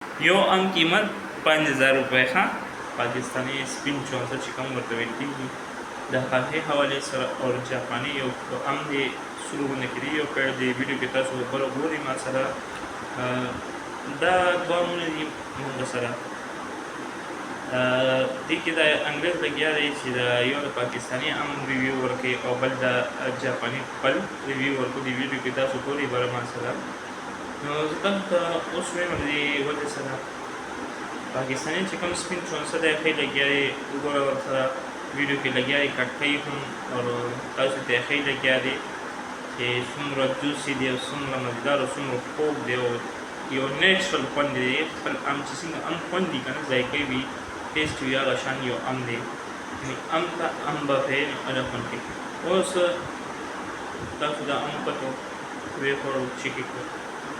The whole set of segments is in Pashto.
یو ام قیمت 5000 روپۍ ښه پاکستاني سپین چونسه چې کوم ورته ویل کېږي د هغې حوالې سره او جاپاني یو ام دې سرو غوندې کې دی یو پیډ دی ویډیو کې تاسو بله ګورئ ما سره دا دوه امونه دي موږ سره دې کې د انګریز لګیا دی چې د یو د پاکستاني ام ریویو ورکوي او بل د جاپاني خپل ریویو ورکوي دې ویډیو کې تاسو ګورئ بله ما سره نو زه دلته اوس وایم د دې وجې سره پاکستاني چې کوم سپین چونسه دی ښې لګیا دی وګوره ورسره ویډیو کې لګیا دی کټکۍ هم او تاسو ته ښې لګیا دی چې څومره جوسي دی او څومره مزیدار او څومره خوږ دی او یو نیچرل خوند دی خپل ام چې څنګه ام خوند دي که نه ذایقې وي ټیسټ وي هغه شان یو ام دی یعنې ام ته ام به ښې هغه خوند کوي اوس تاسو دا ام کتو ویې چیکې کړو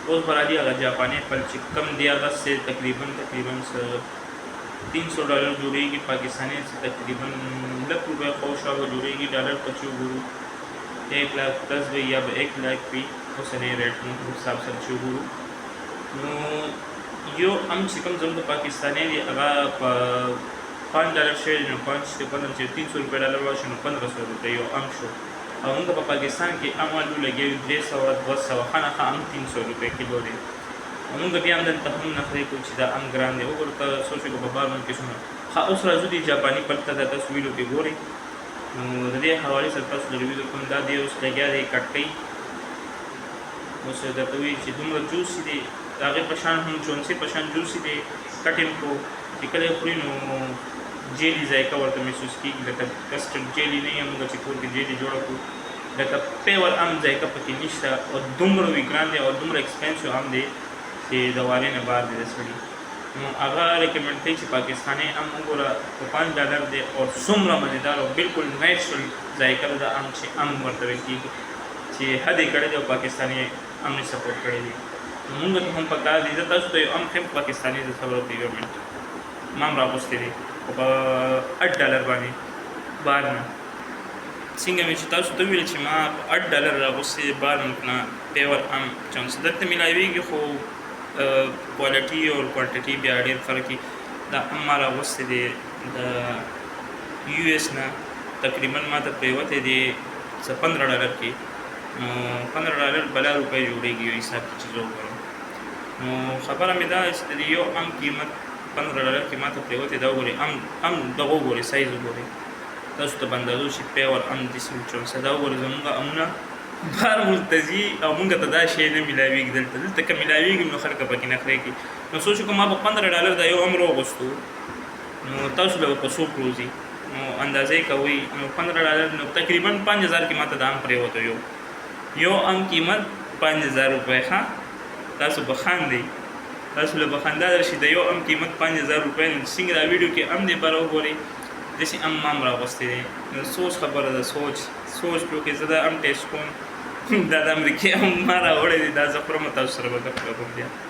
اوس به راځي هغه جاپاني پل چې کم دی هغه سے تقریبا $300 جوړېږي پاکستاني سے تقریبا لږ روپۍ خواوشاوه جوړېږي ډالر ته چې وګورو 1 लाख प्लस वही या 1 लाख भी उसने रेट हिसाब से शुरू नो यो हम चिकन जम तो पाकिस्तानी अगर $5 शेयर नो 5 से 15 से $300 वाश नो $1500 यो हम शो और उनका पाकिस्तान के अमालू लगे 200 खाना खा हम $300 किलो दे उनका भी आमदन तहम नखरे कुछ दा हम ग्रांड दे और तो सोचे को बाबा मन के सुनो खा उस राजुदी जापानी पलता था तस्वीरों के गोरे نو د دې حوالې سره تاسو د ریویو کوم دا دی اوس لګیا دی کټکۍ اوس درته وایي چې دومره جوسي دی د هغې په شان هم چونسې په شان جوسي دی کټ یې کړو چې کله یې خوري نو جیلي ذایقه ورته محسوس کېږي لکه کسټرډ جیلي نه یې موږ چې کور کې جیلي جوړه کړو لکه پیور ام ذایقه پکې نشته او دومره وي ګران دی او دومره ایکسپینسیو هم دی چې د والې نه بار دی د سړي نو هغه ریکمنډ کوي چې پاکستاني ام وګوره په $5 دی او څومره مزیدار او بالکل نیچرل ذایقه ده د ام چې ام ورته ویل کېږي چې حد یې کړی دی او پاکستاني ام یې سپورټ کړی دی مونږ ته هم پکار دی زه تاسو ته یو ام ښیم پاکستاني د خبرو ته یو منټ ما هم راغوستی دی خو په $8 باندې بار نه څنګه مې چې تاسو ته وویل چې ما په $8 راغوستی دی بار ملک نه پیور ام چانس دلته میلاویږي خو क्वालिटी और क्वांटिटी बया ډېر فرق دی دا ام ما راغوستی دی د US نه تقریبا ما ته پرېوتی دی څه $15 کې نو $15 بلا روپۍ جوړېږي یو حساب کې چې زه وګورم نو خبره مې دا چې د یو ام قیمت $15 کې ما ته پرېوتی دا وګورئ ام دغه وګورئ سایز وګورئ تاسو ته به اندازه وشي پیور ام د سپین چونسه دا وګورئ زموږ امونه بار ملتزي او مونږ ته دا شی نه میلاویږي دلته که میلاویږي نو خلک پکې نخرې کوي نو سوچ وکړو ما په $15 دا یو ام راوغوستو نو تاسو به په څو پروزي نو اندازې کوئ نو $15 نو تقریبا 5000 کې ماته دا ام پرېوته یو ام قیمت 5000 روپۍ ښه تاسو به خاندئ تاسو له به خندا درشي د یو ام قیمت 5000 روپۍ نو څنګه دا ویډیو کې ام دې بره وګورئ داسې ام ما هم راغوستی دی نو سوچ خبره ده سوچ وکړئ زه دا ام ټیسټ کوم دا د امریکې ام ما راوړی دی دا زه خورم تاسو سره به ګپ کوم بیا